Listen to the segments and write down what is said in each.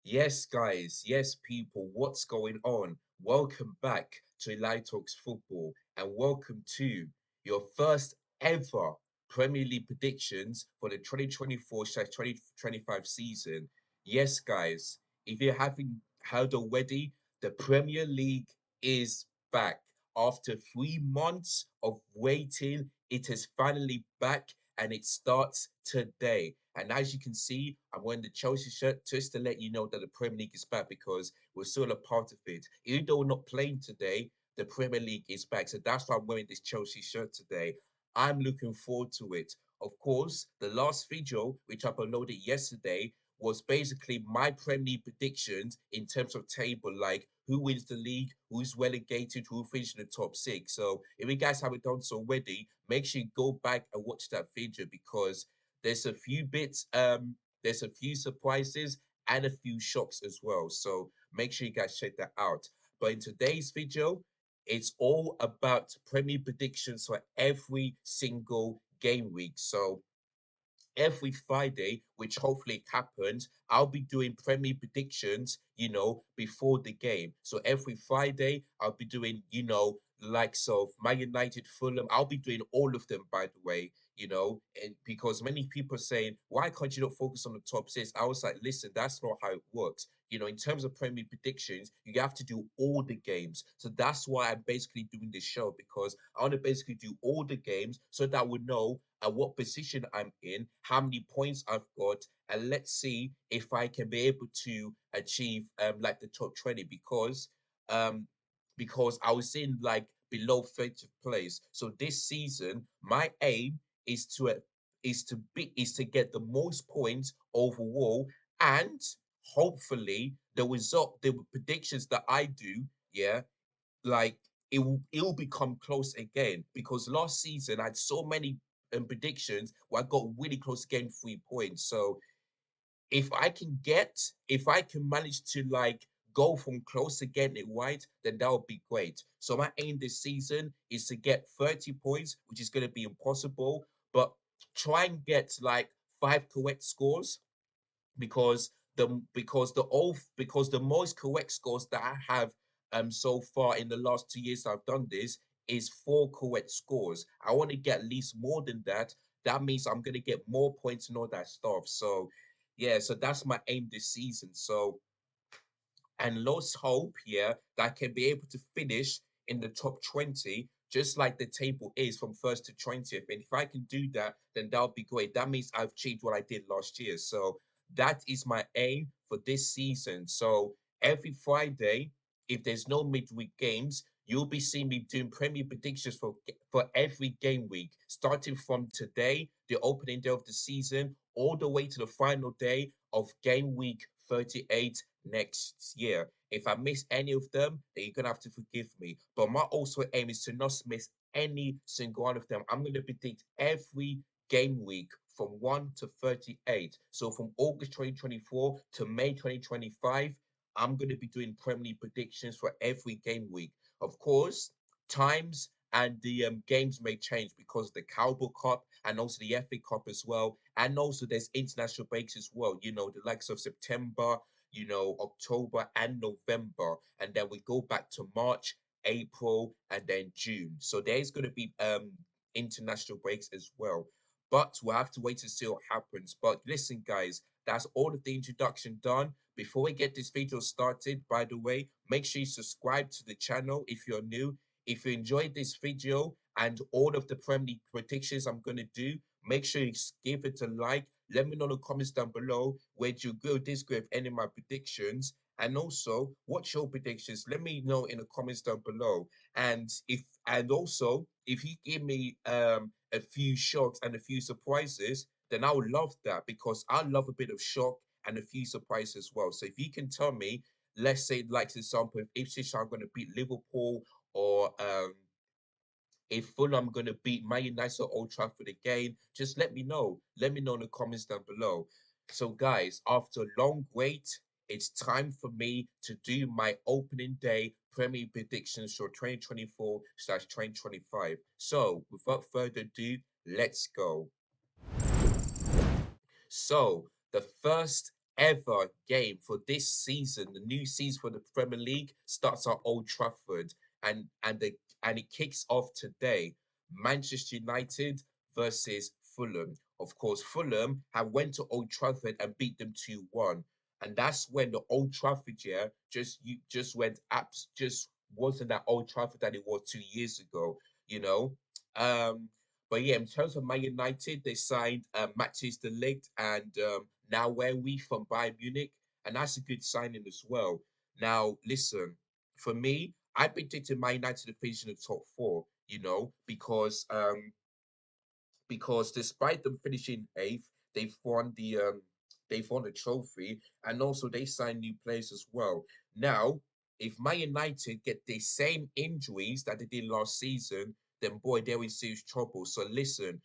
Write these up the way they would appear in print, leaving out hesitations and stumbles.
Yes, guys. Yes, people. What's going on? Welcome back to Light Talks Football, and welcome to your first ever Premier League predictions for the 2024/2025 season. Yes, guys. If you haven't heard already, the Premier League is back. After 3 months of waiting, it is finally back and it starts today. And as you can see, I'm wearing the Chelsea shirt just to let you know that the Premier League is back because we're still a part of it. Even though we're not playing today, the Premier League is back. So that's why I'm wearing this Chelsea shirt today. I'm looking forward to it. Of course, the last video, which I uploaded yesterday, was basically my Premier League predictions in terms of table, like who wins the league, who's relegated, who finishes in the top six. So if you guys haven't done so already, make sure you go back and watch that video because there's a few bits, there's a few surprises and a few shocks as well. So make sure you guys check that out. But in today's video, it's all about Premier predictions for every single game week. So every Friday, which hopefully happens, I'll be doing Premier predictions, before the game. So every Friday, I'll be doing, likes of Man United, Fulham. I'll be doing all of them, by the way, and because many people are saying, why can't you not focus on the top six? I was like, listen, that's not how it works. In terms of Premier predictions, you have to do all the games. So that's why I'm basically doing this show because I want to basically do all the games so that we know at what position I'm in, how many points I've got, and let's see if I can be able to achieve like the top 20 um because I was in like below 30th place. So this season, my aim is to get the most points overall and hopefully the predictions that I do, yeah, like it will become close again because last season I had so many predictions where I got really close to getting 3 points. So if I can manage to like go from close to getting it right, then that would be great. So my aim this season is to get 30 points, which is going to be impossible, but try and get like 5 correct scores because the most correct scores that I have so far in the last 2 years I've done this is 4 correct scores. I want to get at least more than that. That means I'm gonna get more points and all that stuff. So yeah, so that's my aim this season. So and let's hope, yeah, that I can be able to finish in the top 20, just like the table is from first to 20th. And if I can do that, then that'll be great. That means I've achieved what I did last year. So that is my aim for this season. So every Friday, if there's no midweek games, you'll be seeing me doing Premier predictions for every game week, starting from today, the opening day of the season, all the way to the final day of game week 38 next year. If I miss any of them, then you're gonna have to forgive me. But my also aim is to not miss any single one of them. I'm gonna predict every game week from 1 to 38. So from August 2024 to May 2025, I'm gonna be doing Premier League predictions for every game week. Of course, times and the games may change because of the Carabao Cup and also the FA Cup as well. And also there's international breaks as well, the likes of September, October and November. And then we go back to March, April, and then June. So there's going to be international breaks as well. But we'll have to wait to see what happens. But listen, guys, that's all of the introduction done. Before we get this video started, by the way, make sure you subscribe to the channel if you're new. If you enjoyed this video and all of the Premier League predictions I'm going to do, make sure you give it a like. Let me know in the comments down below where do you agree or disagree with any of my predictions. And also, what's your predictions? Let me know in the comments down below. And also if you give me a few shocks and a few surprises, then I would love that because I love a bit of shock and a few surprises as well. So if you can tell me, let's say, like for example, if Ipswich are going to beat Liverpool or if Fulham going to beat Man United at Old Trafford again, just let me know. Let me know in the comments down below. So, guys, after a long wait, it's time for me to do my opening day Premier predictions for 2024/2025. So, without further ado, let's go. So, the first ever game for this season, the new season for the Premier League starts at Old Trafford, and it kicks off today. Manchester United versus Fulham. Of course, Fulham have went to Old Trafford and beat them 2-1. And that's when the Old Trafford, yeah, just went apps just wasn't that Old Trafford that it was 2 years ago, you know. But yeah, in terms of Man United, they signed Matthias de Ligt and now where we from Bayern Munich, and that's a good signing as well. Now, listen, for me, I predicted Man United to finish in the top four, because despite them finishing eighth, they've won the trophy, and also they signed new players as well. Now, if Man United get the same injuries that they did last season, then boy, they're in serious trouble. So listen,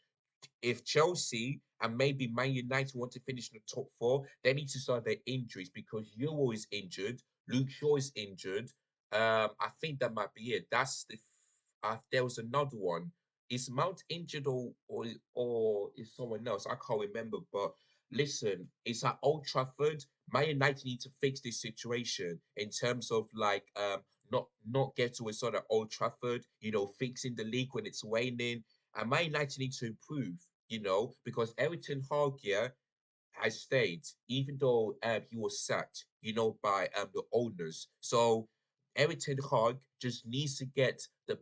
if Chelsea and maybe Man United want to finish in the top four, they need to start their injuries because Euro is injured, Luke Shaw is injured. I think that might be it. There was another one. Is Mount injured or is someone else? I can't remember. But listen, it's at Old Trafford. Man United need to fix this situation in terms of like not get to a sort of Old Trafford, fixing the league when it's waning. And Man United need to improve, because Everton Hag, yeah, has stayed, even though he was sacked, by the owners. So Eric Ten Hag just needs to get the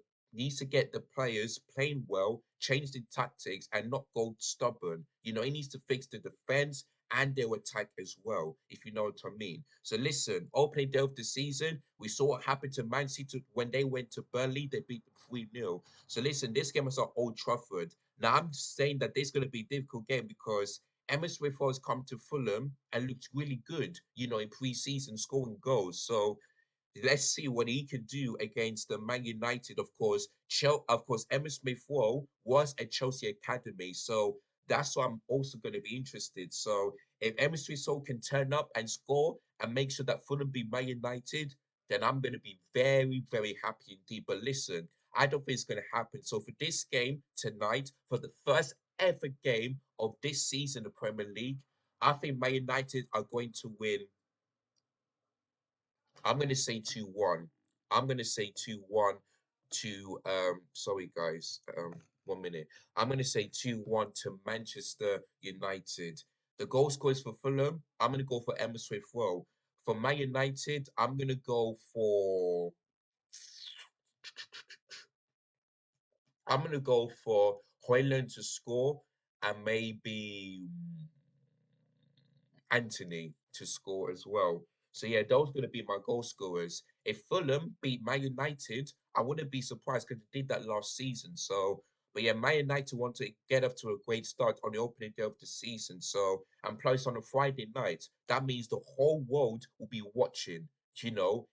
players playing well, change the tactics, and not go stubborn. He needs to fix the defense and their attack as well, if you know what I mean. So listen, opening day of the season, we saw what happened to Man City when they went to Burnley, they beat them 3-0. So listen, this game was at Old Trafford. Now I'm saying that this is going to be a difficult game because Emma Smith has come to Fulham and looked really good, in pre-season scoring goals. So let's see what he can do against the Man United. Of course, Emma Smith Rowe was at Chelsea Academy, so that's why I'm also going to be interested. So if Emma Smith Rowe can turn up and score and make sure that Fulham beat Man United, then I'm going to be very, very happy indeed. But listen, I don't think it's going to happen. So for this game tonight, for the first ever game of this season, the Premier League, I think Man United are going to win. I'm going to say 2-1. I'm going to say 2-1 to sorry guys, 1 minute. I'm going to say 2-1 to Manchester United. The goal scorers for Fulham, I'm going to go for Emma Smith Rowe. For Man United, I'm going to go for Hoyland to score and maybe Anthony to score as well. So yeah, those are going to be my goal scorers. If Fulham beat Man United, I wouldn't be surprised because they did that last season. So, but yeah, Man United want to get off to a great start on the opening day of the season. So, and plus on a Friday night, that means the whole world will be watching.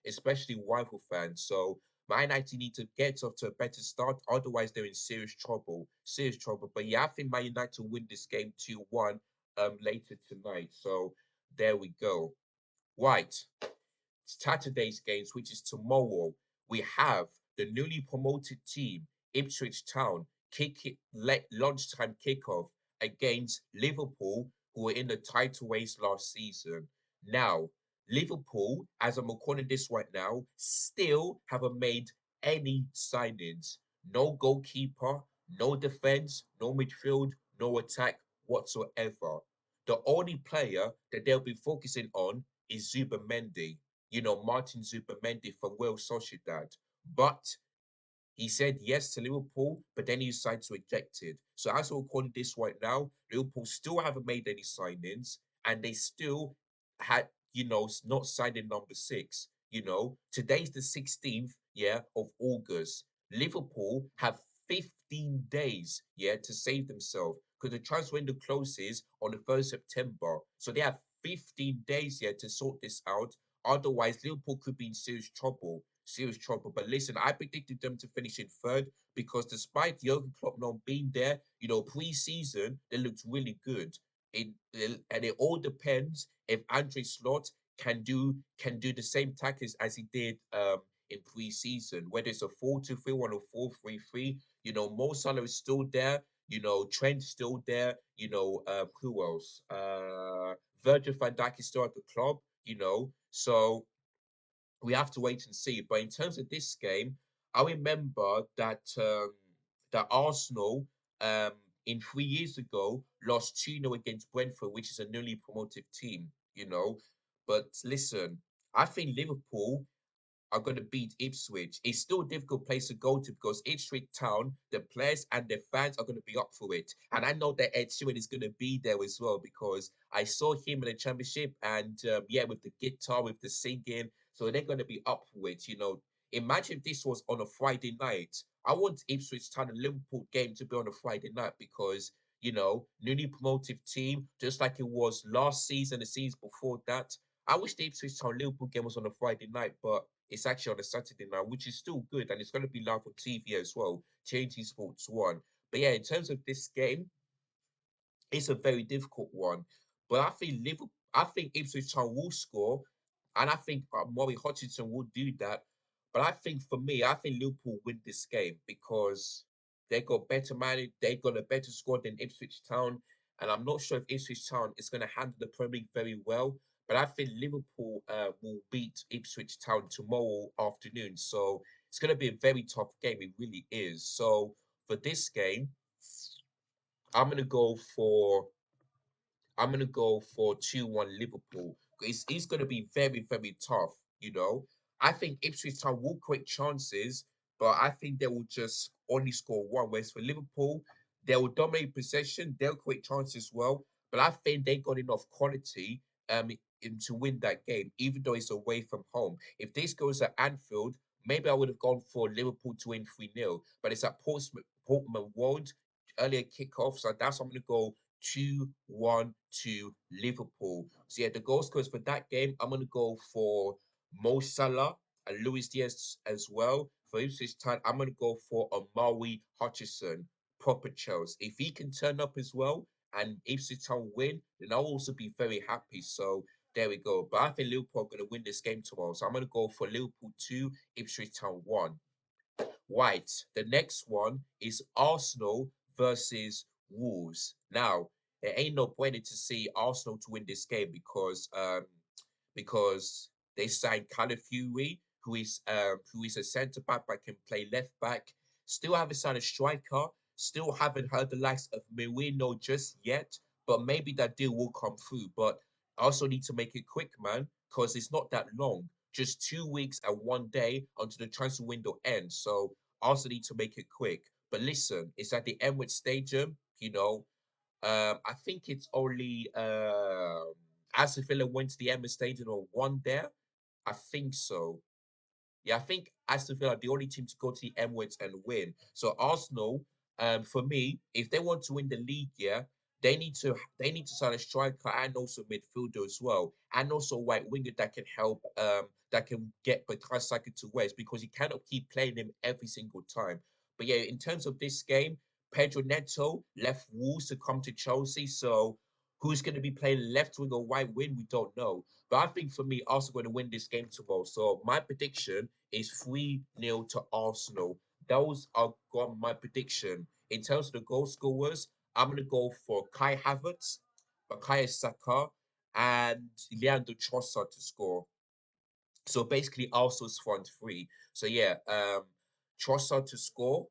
Especially rival fans. So Man United need to get off to a better start, otherwise they're in serious trouble. Serious trouble. But yeah, I think Man United will win this game 2-1 later tonight. So there we go. Right. Saturday's games, which is tomorrow, we have the newly promoted team, Ipswich Town, lunchtime kickoff against Liverpool, who were in the title race last season. Now, Liverpool, as I'm recording this right now, still haven't made any signings. No goalkeeper, no defense, no midfield, no attack whatsoever. The only player that they'll be focusing on is Zubimendi, Martin Zubimendi from Wales Sociedad. But he said yes to Liverpool, but then he decided to reject it. So as we're calling this right now, Liverpool still haven't made any signings, and they still had, not signed in number six. Today's the 16th, yeah, of August. Liverpool have 15 days, yeah, to save themselves because the transfer window closes on the 1st September. So they have 15 days, yeah, to sort this out. Otherwise, Liverpool could be in serious trouble. Serious trouble. But listen, I predicted them to finish in third because despite Jurgen Klopp not being there, pre-season they looked really good. And it all depends if Andre Slot can do the same tactics as he did in pre-season, whether it's a 4-2-3-1 or 4-3-3. Mo Salah is still there. Trent's still there. Who else? Virgil van Dijk is still at the club, so we have to wait and see. But in terms of this game, I remember that Arsenal um, in 3 years ago lost 2-0 against Brentford, which is a newly promoted team. But listen, I think Liverpool are going to beat Ipswich. It's still a difficult place to go to because Ipswich Town, the players and the fans are going to be up for it. And I know that Ed Sheeran is going to be there as well because I saw him in the championship and yeah, with the guitar, with the singing. So they're going to be up for it. Imagine if this was on a Friday night. I want Ipswich Town and Liverpool game to be on a Friday night because, newly promoted team, just like it was last season, the season before that. I wish the Ipswich Town Liverpool game was on a Friday night, but it's actually on a Saturday night, which is still good, and it's going to be live on TV as well. TNT Sports One. But yeah, in terms of this game, it's a very difficult one. But I think Ipswich Town will score, and I think Murray Hutchinson will do that. But I think for me, I think Liverpool win this game because they got a better squad than Ipswich Town, and I'm not sure if Ipswich Town is going to handle the Premier League very well. But I think Liverpool will beat Ipswich Town tomorrow afternoon. So it's going to be a very tough game. It really is. So for this game, I'm gonna go for I'm gonna go for 2-1 Liverpool. It's gonna be very, very tough. I think Ipswich Town will create chances, but I think they will just only score one. Whereas for Liverpool, they will dominate possession, they'll create chances as well. But I think they got enough quality to win that game, even though it's away from home. If this goes at Anfield, maybe I would have gone for Liverpool to win 3-0. But it's at Portman Road, earlier kickoff. So that's I'm gonna go 2-1 to Liverpool. So yeah, the goal scorers for that game, I'm gonna go for Mo Salah and Luis Diaz as well. For Ipswich Town, I'm gonna go for Omari Hutchison, proper Chelsea. If he can turn up as well and Ipswich Town win, then I'll also be very happy. So there we go. But I think Liverpool are gonna win this game tomorrow. So I'm gonna go for Liverpool 2, Ipswich Town 1. Right. The next one is Arsenal versus Wolves. Now, there ain't no point to see Arsenal to win this game because they signed Calafiori, who is a centre back but can play left back. Still haven't signed a striker. Still haven't heard the likes of Merino just yet. But maybe that deal will come through. But I also need to make it quick, man, because it's not that long. Just 2 weeks and one day until the transfer window ends. So I also need to make it quick. But listen, it's at the Emirates Stadium. I think it's only Aston Villa went to the Emirates Stadium or won there. I think so. Yeah, I think Aston Villa are the only team to go to the Emirates and win. So Arsenal, for me, if they want to win the league, yeah, they need to sign a striker and also midfielder as well, and also a white winger that can help, that can get Bukayo Saka to West because you cannot keep playing him every single time. But yeah, in terms of this game, Pedro Neto left Wolves to come to Chelsea, so who's going to be playing left wing or right wing, we don't know. But I think for me, Arsenal going to win this game tomorrow. So my prediction is 3-0 to Arsenal. Those are got my prediction. In terms of the goal scorers, I'm going to go for Kai Havertz, Bukayo Saka, and Leandro Trossard to score. So basically, Arsenal's front three. So yeah, Trossard to score.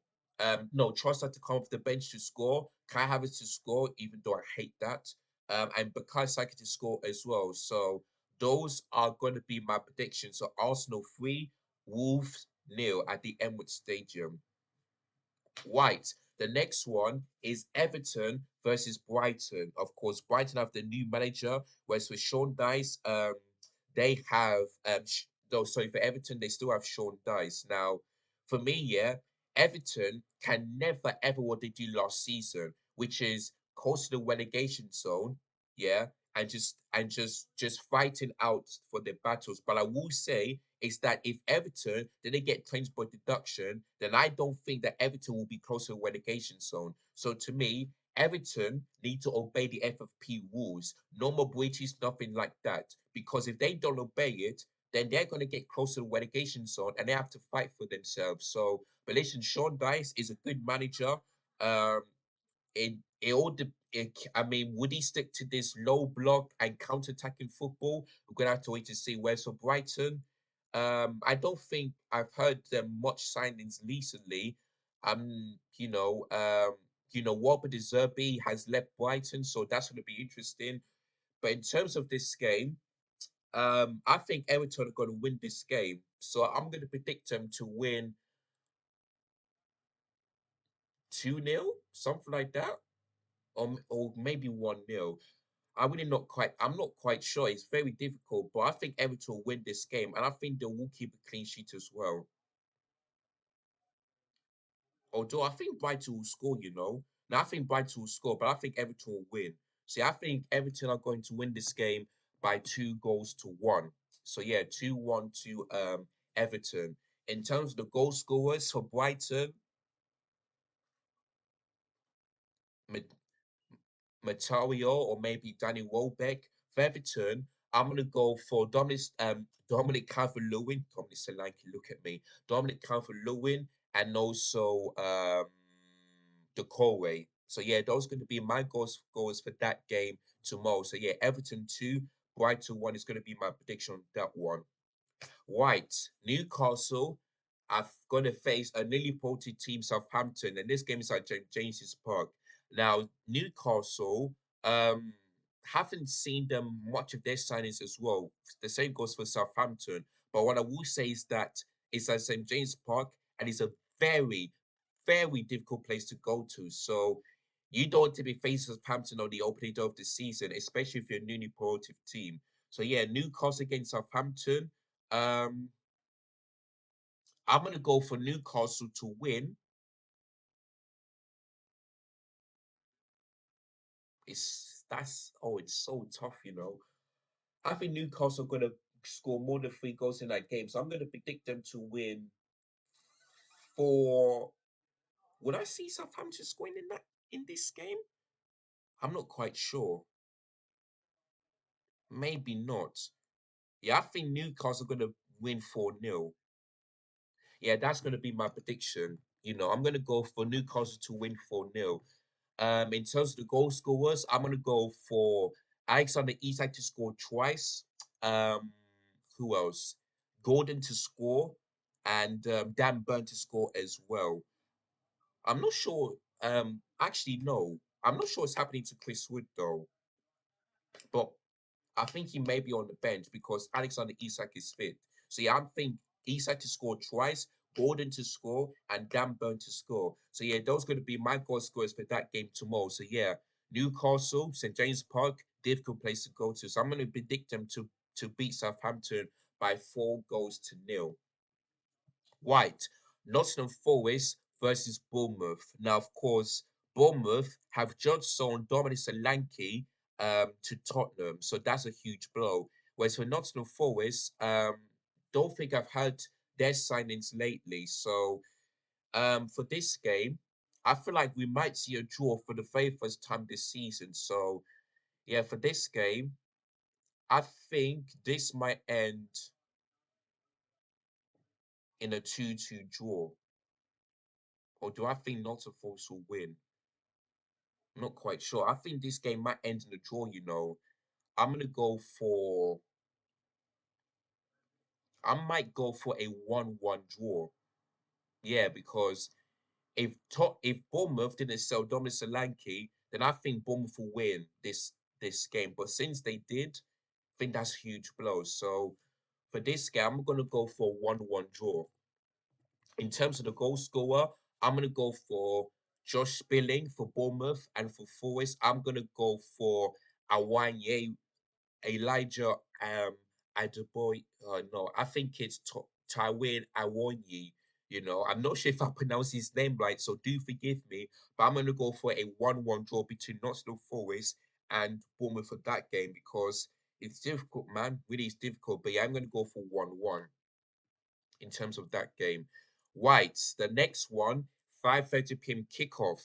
No, Trossard to come off the bench to score. Kai Havertz to score, even though I hate that. And Bukayo Saka to score as well. So those are going to be my predictions. So Arsenal 3, Wolves nil at the Emirates Stadium. Right. The next one is Everton versus Brighton. Of course, Brighton have the new manager, whereas with Sean Dice, they have no, sorry, for Everton, they still have Sean Dice. Now, for me, yeah, Everton can never ever what they do last season, which is close to the relegation zone, yeah, and just fighting out for their battles. But I will say is that if Everton didn't get points by deduction, then I don't think that Everton will be close to the relegation zone. So to me, Everton need to obey the FFP rules. No more breaches, nothing like that. Because if they don't obey it, then they're going to get close to the relegation zone and they have to fight for themselves. So, but listen, Sean Dice is a good manager. Um, it all I mean, would he stick to this low block and counter-attacking football? We're gonna have to wait to see. Whereas for Brighton, I don't think I've heard them much signings recently. You know, Robert De Zerbi has left Brighton, so that's gonna be interesting. But in terms of this game, I think Everton are gonna win this game. So I'm gonna predict them to win 2-0, something like that, or maybe 1-0. I'm not quite sure. It's very difficult, but I think Everton will win this game, and I think they will keep a clean sheet as well. Although I think Brighton will score, you know. Now I think Brighton will score, but I think Everton will win. See, I think Everton are going to win this game by 2 goals to 1. So yeah, 2-1 to Everton. In terms of the goal scorers for Brighton, Matario or maybe Danny Welbeck. For Everton, I'm gonna go for Dominic Calvert-Lewin. Dominic Solanke, look at me. Dominic Calvert-Lewin and also Decore. So yeah, those are going to be my goals for that game tomorrow. So yeah, Everton 2, Brighton 1 is going to be my prediction on that one. Right, Newcastle are going to face a newly promoted team, Southampton, and this game is at James's Park. Now, Newcastle, haven't seen them much of their signings as well. The same goes for Southampton. But what I will say is that it's at St. James Park, and it's a very, very difficult place to go to. So you don't want to be facing Southampton on the opening day of the season, especially if you're a newly promoted team. So yeah, Newcastle against Southampton. Um, I'm gonna go for Newcastle to win. It's so tough, you know. I think Newcastle are gonna score more than 3 goals in that game, so I'm gonna predict them to win for. Would I see Southampton scoring in this game? I'm not quite sure. Maybe not. Yeah, I think Newcastle are gonna win 4-0. Yeah, that's gonna be my prediction. I'm gonna go for Newcastle to win 4-0. In terms of the goal scorers, I'm gonna go for Alexander Isak to score twice. Um, who else? Gordon to score, and Dan Burn to score as well. I'm not sure. Actually, no, I'm not sure what's happening to Chris Wood though. But I think he may be on the bench because Alexander Isak is fit. So yeah, I think Isak to score twice, Gordon to score, and Dan Burn to score. So yeah, those are going to be my goal scorers for that game tomorrow. So yeah, Newcastle, St James Park, difficult place to go to. So I'm going to predict them to beat Southampton by 4 goals to 0. Right, Nottingham Forest versus Bournemouth. Now, of course, Bournemouth have just sold Dominic Solanke to Tottenham, so that's a huge blow. Whereas for Nottingham Forest, don't think I've had their signings lately. So for this game, I feel like we might see a draw for the very first time this season. So yeah, for this game, I think this might end in a 2-2 draw. Or do I think Nottingham Forest will win? I'm not quite sure. I think this game might end in a draw, you know. I'm gonna go for I might go for a 1-1 draw. Yeah, because if Bournemouth didn't sell Dominic Solanke, then I think Bournemouth will win this game. But since they did, I think that's a huge blow. So for this game, I'm gonna go for a 1-1 draw. In terms of the goal scorer, I'm gonna go for Josh Billing for Bournemouth, and for Forest, I'm gonna go for Awanye Elijah Adeboy. No, I think it's Tywin Awonyi. I'm not sure if I pronounce his name right, so do forgive me. But I'm gonna go for a 1-1 draw between Nottingham Forest and Bournemouth for that game because it's difficult, man. Really, it's difficult. But yeah, I'm gonna go for 1-1 in terms of that game. Right, the next one, 5:30 p.m. kickoff.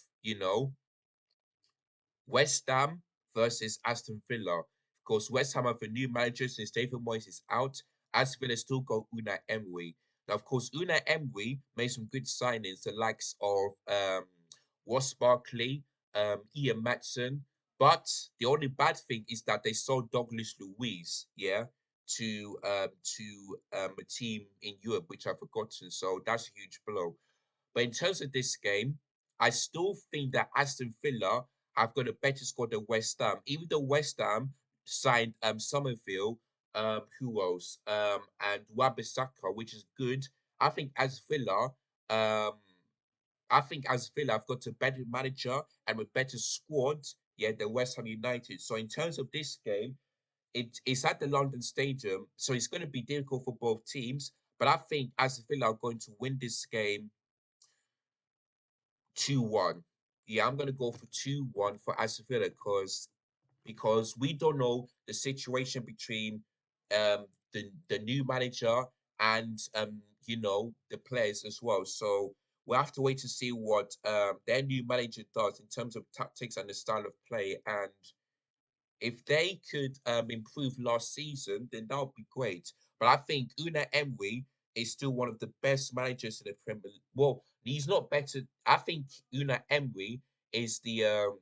West Ham versus Aston Villa. Of course, West Ham have a new manager since David Moyes is out. Aston Villa still got Unai Emery. Now, of course, Unai Emery made some good signings, the likes of Ross Barkley. Ian Matson. But the only bad thing is that they sold Douglas Luiz, yeah, to a team in Europe, which I've forgotten. So that's a huge blow. But in terms of this game, I still think that Aston Villa have got a better squad than West Ham. Even though West Ham signed Somerville, who else? And Wabisaka, which is good. I think as Villa, um, I've got a better manager and a better squad, yeah, than West Ham United. So in terms of this game, it's at the London Stadium, so it's going to be difficult for both teams. But I think Aston Villa are going to win this game 2-1. Yeah, I'm gonna go for 2-1 for Aston Villa because we don't know the situation between the new manager and the players as well. So we'll have to wait to see what their new manager does in terms of tactics and the style of play. And if they could improve last season, then that would be great. But I think Una Emery is still one of the best managers in the Premier League. Well, he's not better. I think Una Emery is the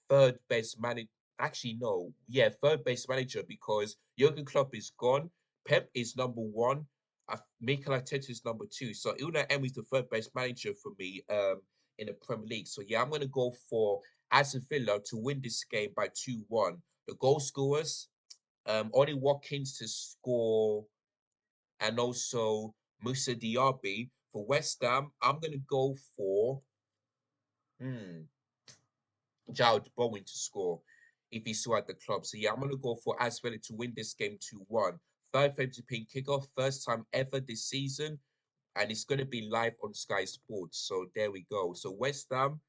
third best manager. Actually, no, yeah, third best manager because Jurgen Klopp is gone. Pep is number one. Mikel Arteta is number two. So Una Emery is the third best manager for me in the Premier League. So yeah, I'm gonna go for Aston Villa to win this game by 2-1. The goal scorers, Ollie Watkins to score, and also Musa Diaby. For West Ham, I'm gonna go for hmm, Giles Bowen to score if he's still at the club. So yeah, I'm gonna go for Aston Villa to win this game 2-1. Third 50p kickoff, first time ever this season, and it's going to be live on Sky Sports. So there we go. So West Ham,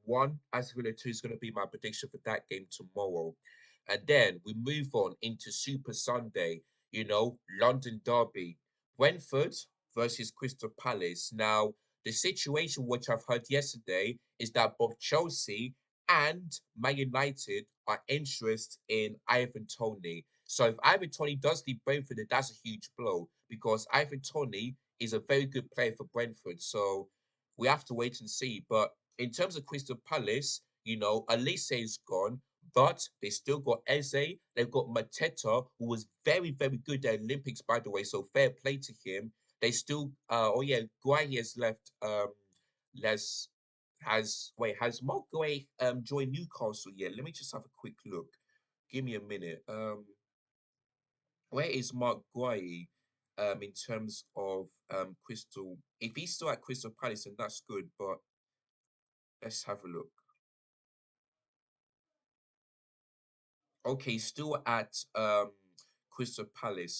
one, Aston Villa 2 is going to be my prediction for that game tomorrow. And then we move on into Super Sunday, London Derby, Brentford versus Crystal Palace. Now, the situation which I've heard yesterday is that both Chelsea and Man United are interested in Ivan Toney. So if Ivan Toney does leave Brentford, then that's a huge blow because Ivan Toney is a very good player for Brentford. So we have to wait and see. But in terms of Crystal Palace, Elise is gone, but they still got Eze. They've got Mateta, who was very, very good at Olympics, by the way. So fair play to him. They still, oh yeah, Guay has left. Les has Mark Guay joined Newcastle yet? Let me just have a quick look. Give me a minute. Where is Mark Guay in terms of Crystal? If he's still at Crystal Palace, then that's good. But let's have a look. Okay, still at Crystal Palace.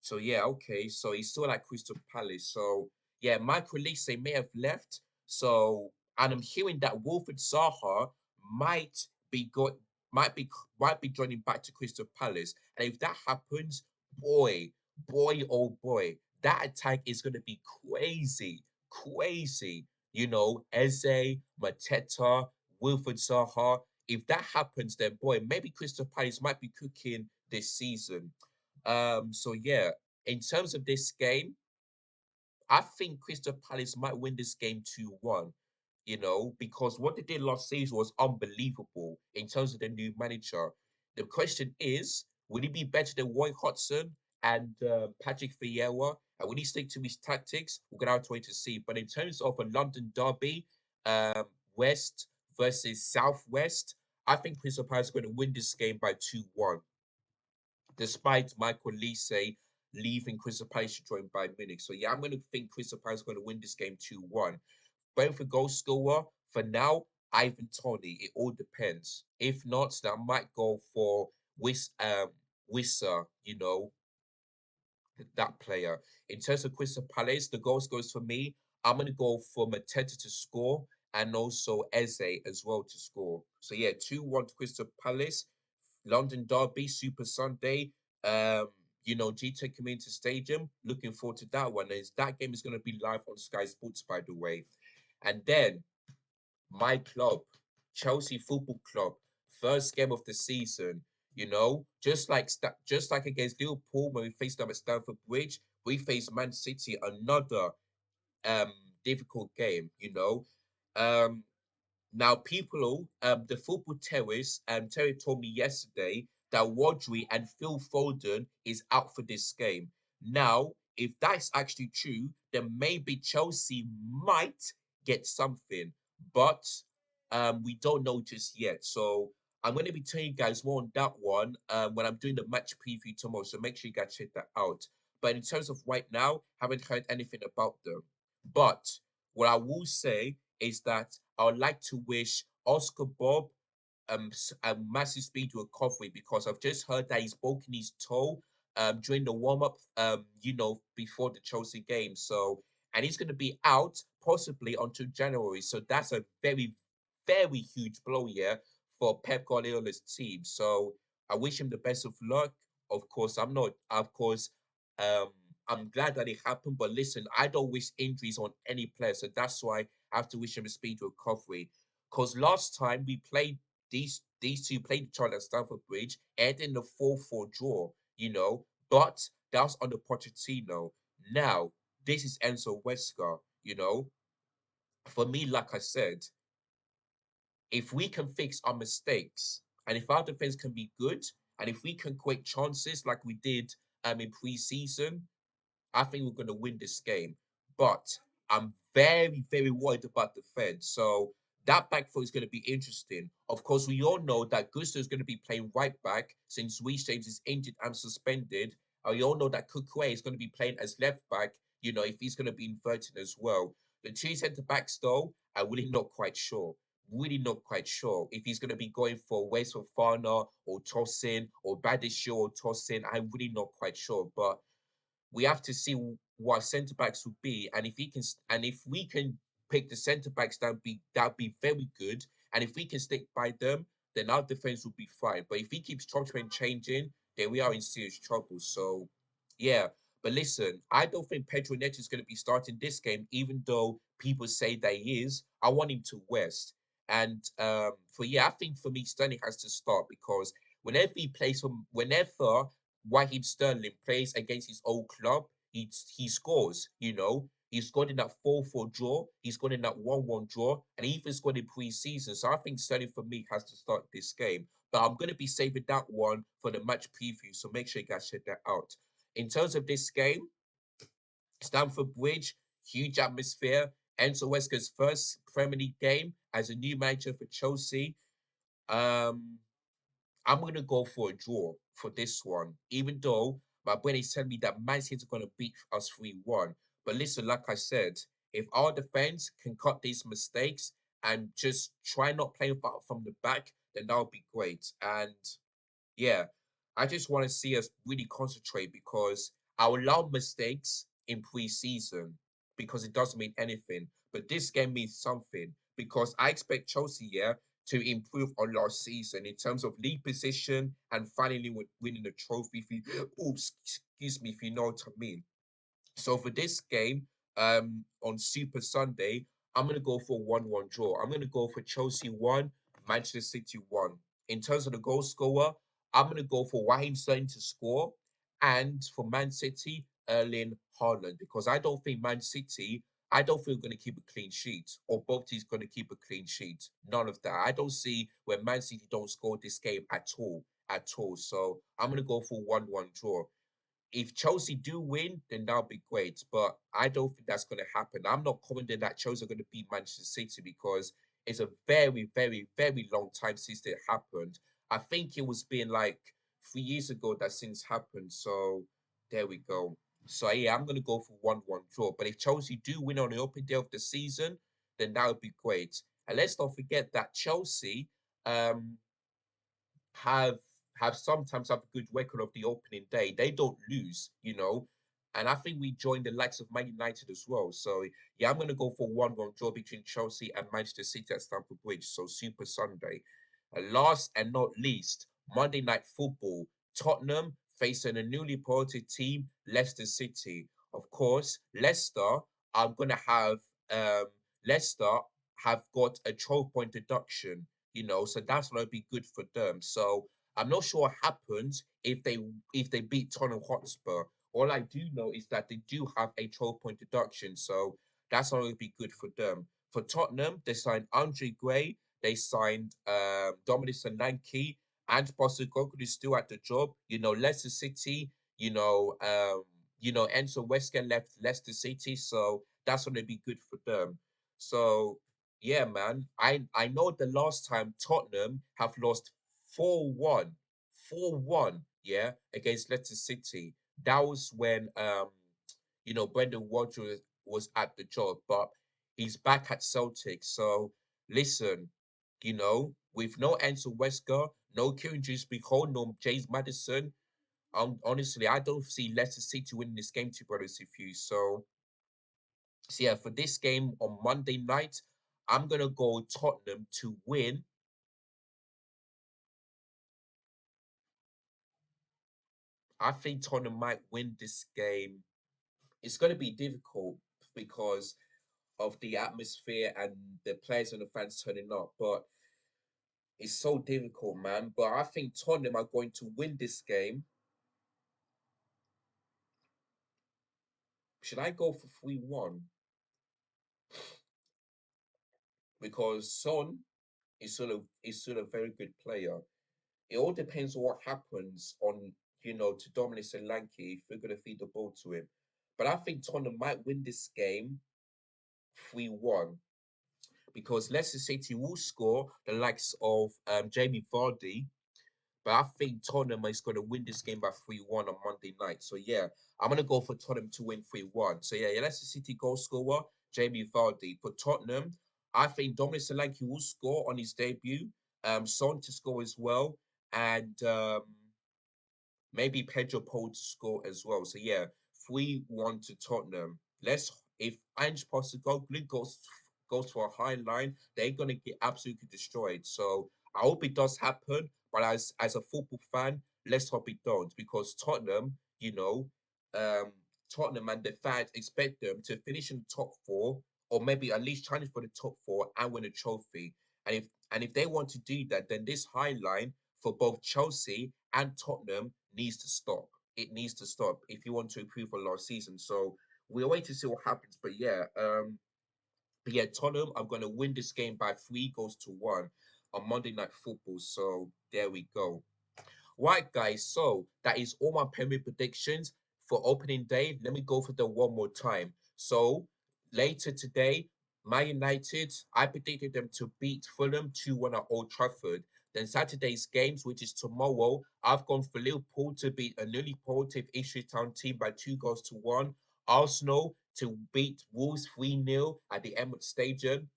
So yeah, okay. So he's still at Crystal Palace. So yeah, Michael Olise may have left. So and I'm hearing that Wilfred Zaha might be got might be might be joining back to Crystal Palace. And if that happens, boy, oh boy, that attack is gonna be crazy, crazy. Eze, Mateta, Wilfred Zaha. If that happens, then boy, maybe Crystal Palace might be cooking this season. So yeah, in terms of this game, I think Crystal Palace might win this game 2-1, because what they did last season was unbelievable in terms of the new manager. The question is, will he be better than Roy Hodgson and Patrick Vieira? And will he stick to his tactics? We're going to have to wait to see. But in terms of a London derby, West versus Southwest, I think Crystal Palace is going to win this game by 2-1 despite Michael Olise leaving Crystal Palace to join Bayern Munich. So yeah, I'm going to think Crystal Palace is going to win this game 2-1. Going for goal scorer, for now, Ivan Toney. It all depends. If not, then I might go for Wissa, that player. In terms of Crystal Palace, the goals goes for me. I'm going to go for Mateta to score and also Eze as well to score. So yeah, 2-1 to Crystal Palace. London Derby, Super Sunday, GTEC Community Stadium. Looking forward to that one. That game is going to be live on Sky Sports, by the way. And then my club, Chelsea Football Club, first game of the season. Just like against Liverpool when we faced them at Stamford Bridge, we faced Man City, another difficult game. Now, people, the football terrorist, Terry told me yesterday that Rodri and Phil Foden is out for this game. Now, if that's actually true, then maybe Chelsea might get something, but we don't know just yet. So I'm going to be telling you guys more on that one when I'm doing the match preview tomorrow. So make sure you guys check that out. But in terms of right now, haven't heard anything about them. But what I will say is that I would like to wish Oscar Bob a massive speed recovery because I've just heard that he's broken his toe during the warm up before the Chelsea game. So and he's going to be out possibly until January. So that's a very very huge blow here for Pep Guardiola's team. So I wish him the best of luck. Of course, I'm not. Of course, um, I'm glad that it happened. But listen, I don't wish injuries on any player, so that's why I have to wish him a speedy recovery. Because last time we played these two played each other at Stamford Bridge, and in the 4-4 draw, but that was under Pochettino. Now this is Enzo Wesker. For me, like I said, if we can fix our mistakes and if our defense can be good and if we can create chances like we did in pre-season, I think we're going to win this game. But I'm very, very worried about the Fed. So that back four is going to be interesting. Of course, we all know that Gusto is going to be playing right back since Reece James is injured and suspended. And we all know that Kukwe is going to be playing as left back, if he's going to be inverted as well. The two centre backs, though, I'm really not quite sure. Really not quite sure if he's going to be going for West Fofana or Tosin or Badisho or Tosin. I'm really not quite sure. But we have to see what centre backs would be, and if we can pick the centre backs, that'd be very good. And if we can stick by them, then our defense will be fine. But if he keeps chopping changing, then we are in serious trouble. So, yeah. But listen, I don't think Pedro Neto is going to be starting this game, even though people say that he is. I want him to rest. And I think for me, Sterling has to start because whenever Raheem Sterling plays against his old club, he scores. He scored in that 4-4 draw. He scored in that 1-1 draw, and he even scored in pre-season. So I think Sterling for me has to start this game. But I'm going to be saving that one for the match preview. So make sure you guys check that out. In terms of this game, Stamford Bridge, huge atmosphere. Enzo Weska's first Premier League game as a new manager for Chelsea. Um, I'm gonna go for a draw for this one, even though my brain is telling me that Man City are gonna beat us 3-1. But listen, like I said, if our defense can cut these mistakes and just try not playing from the back, then that would be great. And yeah, I just want to see us really concentrate because I will allow mistakes in pre-season because it doesn't mean anything. But this game means something because I expect Chelsea, yeah, to improve on last season in terms of league position and finally winning the trophy. Oops, excuse me, if you know what I mean. So for this game, on Super Sunday, I'm gonna go for 1-1 draw. I'm gonna go for Chelsea 1, Manchester City 1. In terms of the goal scorer, I'm gonna go for Raheem Sterling to score, and for Man City, Erling Haaland, because I don't think we're gonna keep a clean sheet, or both teams gonna keep a clean sheet. None of that. I don't see where Man City don't score this game at all. So I'm gonna go for 1-1 draw. If Chelsea do win, then that'll be great. But I don't think that's going to happen. I'm not confident that Chelsea are going to beat Manchester City because it's a very, very, very long time since it happened. I think it was been like 3 years ago that since happened. So there we go. So yeah, I'm going to go for 1-1 draw. But if Chelsea do win on the opening day of the season, then that would be great. And let's not forget that Chelsea, um, have have sometimes have a good record of the opening day. They don't lose. And I think we joined the likes of Man United as well. So yeah, I'm gonna go for 1-1 draw between Chelsea and Manchester City at Stamford Bridge. So Super Sunday. And last and not least, Monday Night Football. Tottenham facing a newly promoted team, Leicester City. Of course, are gonna have um Leicester have got a 12-point deduction, so that's gonna be good for them. So I'm not sure what happens if they beat Tottenham Hotspur. All I do know is that they do have a 12-point deduction, so that's gonna be good for them. For Tottenham, they signed Andre Gray, they signed Dominic Solanke, and Postecoglou is still at the job. Leicester City, Enzo Wesker left Leicester City, so that's gonna be good for them. So yeah, man. I know the last time Tottenham have lost 4-1, 4-1, yeah, against Leicester City. That was when Brendan Rodgers was at the job, but he's back at Celtic. So listen, with no Ansel Wesker, no Kieran Dewsbury-Hall, no James Maddison, honestly, I don't see Leicester City winning this game, to be honest with you. So yeah, for this game on Monday night, I'm gonna go Tottenham to win. I think Tottenham might win this game. It's gonna be difficult because of the atmosphere and the players and the fans turning up, but it's so difficult, man. But I think Tottenham are going to win this game. Should I go for 3-1? Because Son is still a very good player. It all depends on what happens to Dominic Solanke if we're gonna feed the ball to him. But I think Tottenham might win this game 3-1 because Leicester City will score the likes of Jamie Vardy. But I think Tottenham is going to win this game by 3-1 on Monday night. So yeah, I'm going to go for Tottenham to win 3-1. So yeah, Leicester City goal scorer, Jamie Vardy. For Tottenham, I think Dominic Solanke will score on his debut. Son to score as well. And maybe Pedro Paul to score as well. So yeah, 3-1 to Tottenham. If Ange Postecoglou goes for a high line, they're gonna get absolutely destroyed. So I hope it does happen, but as a football fan, let's hope it don't because um, Tottenham and the fans expect them to finish in the top four or maybe at least challenge for the top four and win a trophy. And if they want to do that, then this high line for both Chelsea and Tottenham needs to stop. It needs to stop if you want to improve on last season. So we'll wait to see what happens. But yeah, Tottenham, I'm gonna win this game by 3 goals to 1 on Monday Night Football. So there we go. Right, guys. So that is all my Premier predictions for opening day. Let me go for them one more time. So later today, Man United, I predicted them to beat Fulham 2-1 at Old Trafford. Then Saturday's games, which is tomorrow, I've gone for Liverpool to beat a newly promoted Ipswich Town team by 2 goals to 1. Arsenal to beat Wolves 3-0 at the Emirates Stadium.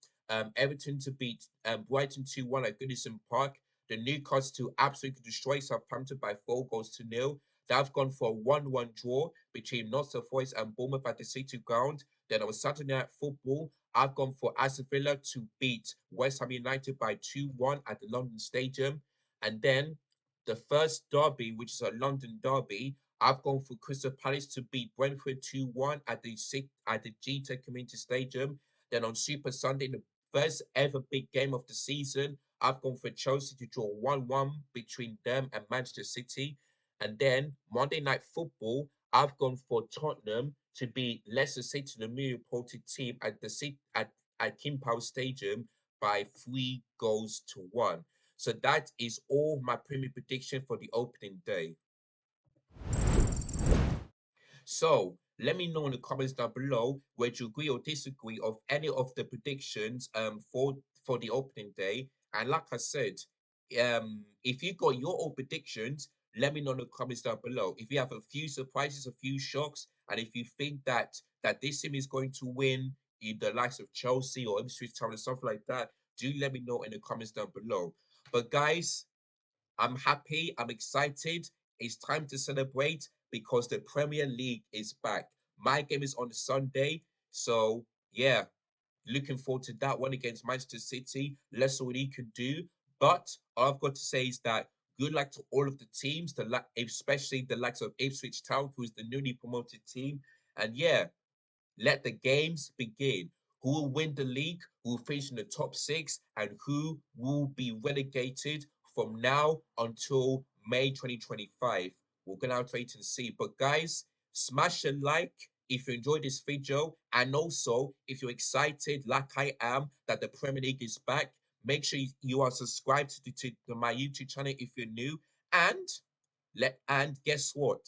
Everton to beat Brighton 2-1 at Goodison Park. The Newcastle to absolutely destroy Southampton by 4 goals to 0. They've gone for a 1-1 draw between Nottingham Forest and Bournemouth at the City Ground. Then on Saturday Night Football, I've gone for Aston Villa to beat West Ham United by 2-1 at the London Stadium. And then the first derby, which is a London derby, I've gone for Crystal Palace to beat Brentford 2-1 at the GTEC Community Stadium. Then on Super Sunday, the first ever big game of the season, I've gone for Chelsea to draw 1-1 between them and Manchester City. And then Monday Night Football, I've gone for Tottenham to beat Leicester City, the newly reported team, at King Power Stadium by 3 goals to 1. So that is all my Premier prediction for the opening day. So let me know in the comments down below whether you agree or disagree of any of the predictions for the opening day. And like I said, if you got your own predictions, let me know in the comments down below. If you have a few surprises, a few shocks, and if you think that this team is going to win the likes of Chelsea or Ipswich Town or something like that, do let me know in the comments down below. But guys, I'm happy, I'm excited. It's time to celebrate because the Premier League is back. My game is on Sunday. So, yeah, looking forward to that one against Manchester City. Let's see what he can do. But all I've got to say is that good luck to all of the teams, especially the likes of Ipswich Town, who is the newly promoted team. And yeah, let the games begin. Who will win the league, who will finish in the top six, and who will be relegated from now until May 2025. We're going to have to wait and see. But guys, smash a like if you enjoyed this video, and also if you're excited like I am that the Premier League is back, make sure you are subscribed to my YouTube channel if you're new. And and guess what?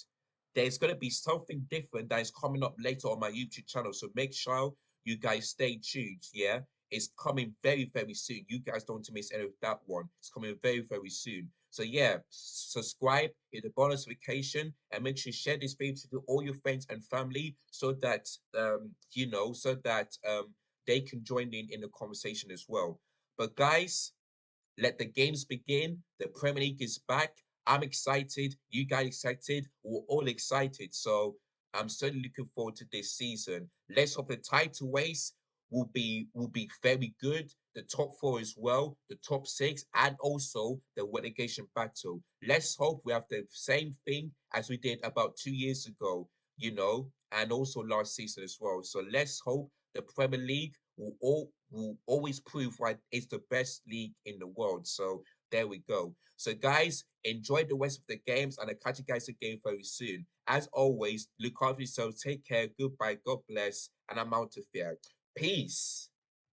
There's gonna be something different that is coming up later on my YouTube channel. So make sure you guys stay tuned. Yeah, it's coming very, very soon. You guys don't want to miss any of that one. It's coming very, very soon. So yeah, subscribe, hit the bonus notification, and make sure you share this video to all your friends and family so that they can join in the conversation as well. But guys, let the games begin. The Premier League is back. I'm excited. You guys excited? We're all excited. So I'm certainly looking forward to this season. Let's hope the title race will be very good. The top four as well, the top six, and also the relegation battle. Let's hope we have the same thing as we did about 2 years ago, and also last season as well. So let's hope the Premier League will always prove why it's the best league in the world. So there we go. So guys, enjoy the rest of the games, and I'll catch you guys again very soon. As always, look after yourselves, take care, goodbye, God bless, and I'm out of here. Peace.